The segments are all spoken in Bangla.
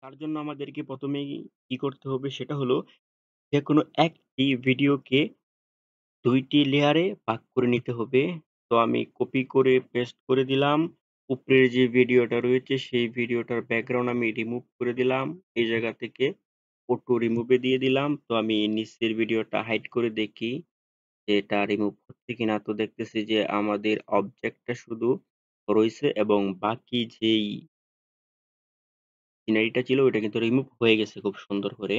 তার জন্য আমাদেরকে ১ম এই কি করতে হবে সেটা হলো যেকোনো একটি ভিডিওকে ২ টি লেয়ারে ভাগ করে নিতে হবে। তো আমি কপি করে পেস্ট করে দিলাম। উপরের যে ভিডিওটা রয়েছে সেই ভিডিওটার ব্যাকগ্রাউন্ড আমি রিমুভ করে দিলাম। এই জায়গা থেকে অটো রিমুভ এ দিয়ে দিলাম। তো আমি নিচের ভিডিওটা হাইড করে দেখি যে এটা রিমুভ হচ্ছে কিনা। তো দেখতেছি যে আমাদের অবজেক্টটা শুধু রইছে এবং বাকি যেই সিনারিটা ছিল ওইটা কিন্তু রিমুভ হয়ে গেছে খুব সুন্দর করে।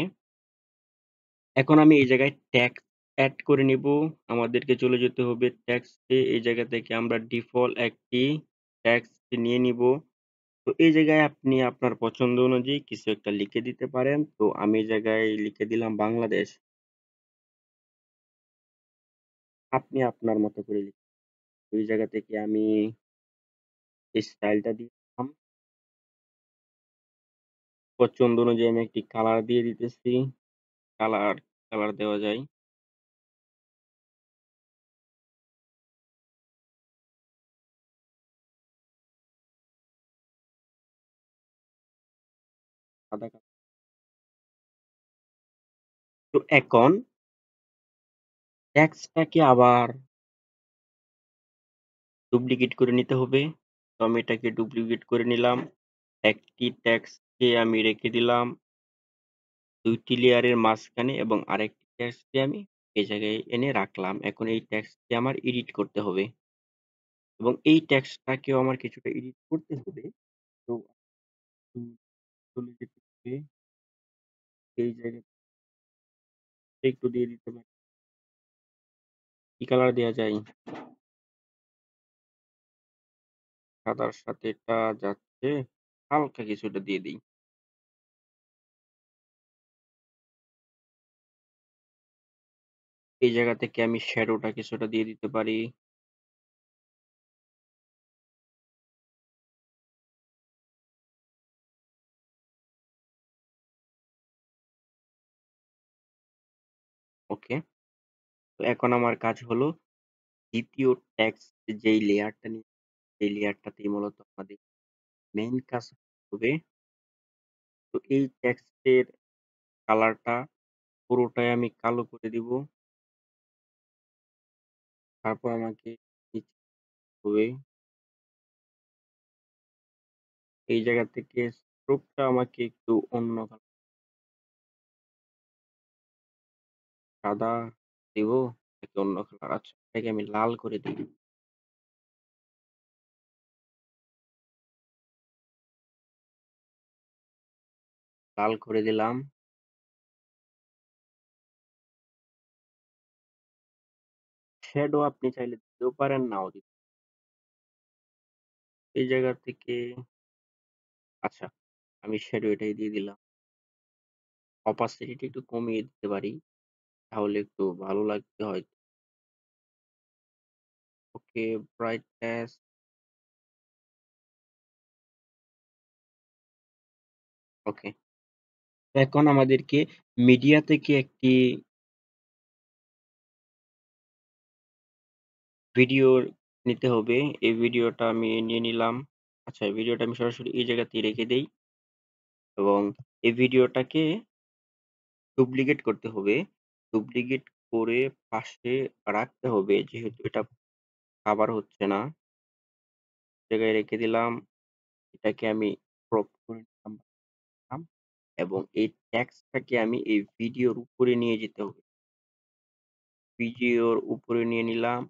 এখন আমি এই জায়গায় টেক্সট এড করে নিবো। আমাদেরকে চলে যেতে হবে টেক্সটে। এই জায়গা থেকে আমরা ডিফল্ট একটি টেক্সট নিয়ে নিবো। তো এই জায়গায় আপনি আপনার পছন্দ অনুযায়ী কিছু একটা লিখে দিতে পারেন। তো আমি এই জায়গায় লিখে দিলাম বাংলাদেশ। আপনি আপনার মতো করে লিখুন। ওই জায়গা থেকে আমি এই স্টাইলটা দিলাম। পছন্দ অনুযায়ী আমি একটি কালার দিয়ে দিতেছি। কালার, কালার দেওয়া যায়। সাদা কালার। তো এখন টেক্সটটাকে আবার ডুপ্লিকেট করে নিতে হবে। তো আমি এটাকে ডুপ্লিকেট করে নিলাম। একটি টেক্সটকে আমি রেখে দিলাম ২ টি লেয়ারের মাঝখানে এবং আরেকটি টেক্সটকে আমি এই জায়গায় এনে রাখলাম। এখন এই টেক্সটকে আমার এডিট করতে হবে এবং এই টেক্সটটাকেও আমার কিছুটা এডিট করতে হবে। তো উম চলে যেতে হবে এই জায়গাতে একটু দিয়ে দিতে পারি। কি কালার দেয়া যায়? সাদার সাথে এটা যাচ্ছে। হালকা কিছুটা দিয়ে দেই। এই জায়গা থেকে আমি শ্যাডোটা কিছুটা দিয়ে দিতে পারি। ওকে। তো এখন আমার কাজ হলো ২য় টেক্সট যেই লেয়ারটা নিয়ে সেই লেয়ারটাতেই মূলত আমাদের মেইন কাজ হবে। তো এই টেক্সটের কালারটা পুরোটাই আমি কালো করে দিব। তারপর আমাকে নিচে হবে এই জায়গা থেকে স্ট্রোকটা আমাকে একটু অন্য সাদা দিব নাকি অন্য কালার? আচ্ছা, এটাকে আমি লাল করে দিই। লাল করে দিলাম। শ্যাডো আপনি চাইলে দিতেও পারেন, নাও দিতে এই জায়গা থেকে আচ্ছা, আমি শ্যাডো এটাই দিয়ে দিলাম। অপাসিটিটা একটু কমিয়ে দিতে পারি। তাহলে একটু ভালো লাগবে হয়তো। ওকে, ব্রাইটনেস ওকে। তো এখন আমাদেরকে মিডিয়া থেকে একটি ভিডিও নিতে হবে। এই ভিডিওটা আমি নিয়ে নিলাম। আচ্ছা, এই ভিডিওটা আমি সরাসরি এই জায়গাতেই রেখে দেই এবং এই ভিডিওটাকে ডুপ্লিকেট করতে হবে। ডুপ্লিকেট করে পাশে রাখতে হবে যেহেতু এটা কাভার হচ্ছে না। জায়গায় রেখে দিলাম। এটাকে আমি ক্রপ করে নিলাম এবং এই টেক্সটটাকে আমি এই ভিডিওর উপরে নিয়ে যেতে হবে। ভিডিওর উপরে নিয়ে নিলাম।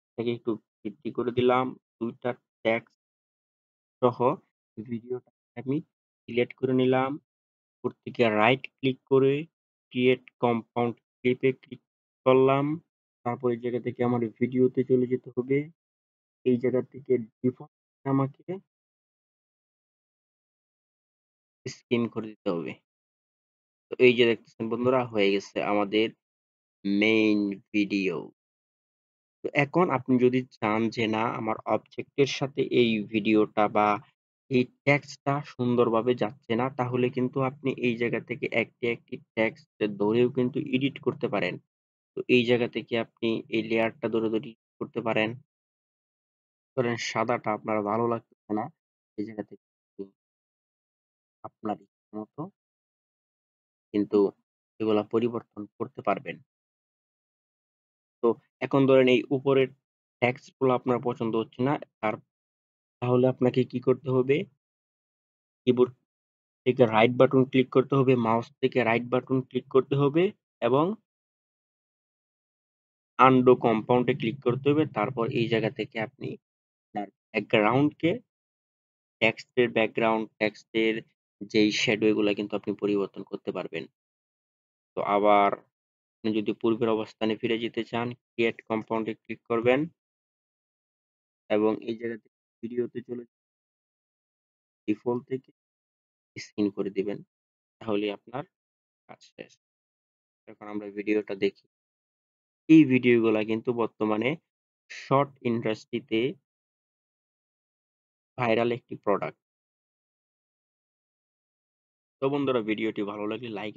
এটাকে একটু বৃদ্ধি করে দিলাম। ২ টা টেক্সট সহ ভিডিওটা আমি সিলেক্ট করে নিলাম। উপর থেকে রাইট ক্লিক করে ক্রিয়েট কম্পাউন্ড ক্লিপ এ ক্লিক করলাম। তারপর এই জায়গা থেকে আমার ভিডিওতে চলে যেতে হবে। এই জায়গা থেকে ডিফল্ট আমাকে স্কিম করে দিতে হবে। তো এই যে দেখতেছেন বন্ধুরা, হয়ে গেছে আমাদের মেইন ভিডিও। তো এখন আপনি যদি চান যে না আমার অবজেক্টের সাথে এই ভিডিওটা বা এই টেক্সটটা সুন্দরভাবে যাচ্ছে না, তাহলে কিন্তু আপনি এই জায়গা থেকে একটি টেক্সট ধরেও কিন্তু এডিট করতে পারেন। তো এই জায়গা থেকে আপনি এই লেয়ারটা ধরে করতে পারেন। ধরেন সাদাটা আপনার ভালো লাগতেছে না। এই জায়গা থেকে আপনি আপনার মতো কিন্তু এগুলা পরিবর্তন করতে পারবেন। তো এখন ধরেন এই উপরের টেক্সট গুলো আপনার পছন্দ হচ্ছে না। তাহলে আপনাকে কি করতে হবে? কিবোর্ড থেকে রাইট বাটন ক্লিক করতে হবে, মাউস থেকে রাইট বাটন ক্লিক করতে হবে এবং আনডু কম্পাউন্ড এ ক্লিক করতে হবে। তারপর এই জায়গা থেকে আপনি আপনার ব্যাকগ্রাউন্ডকে টেক্সটের যেই শ্যাডো এগুলা কিন্তু আপনি পরিবর্তন করতে পারবেন। তো আবার আপনি যদি পূর্বের অবস্থানে ফিরে যেতে চান, ক্রিয়েট কম্পাউন্ড এ ক্লিক করবেন এবং এই জায়গা থেকে ভিডিওতে চলে ডিফল্ট থেকে স্ক্রিন করে দিবেন। তাহলেই আপনার কাজ শেষ। এখন আমরা ভিডিওটা দেখি। এই ভিডিওগুলা কিন্তু বর্তমানে শর্ট ইন্ডাস্ট্রিতে ভাইরাল একটি প্রোডাক্ট। তো বন্ধুরা ভিডিওটি ভালো লাগলে লাইক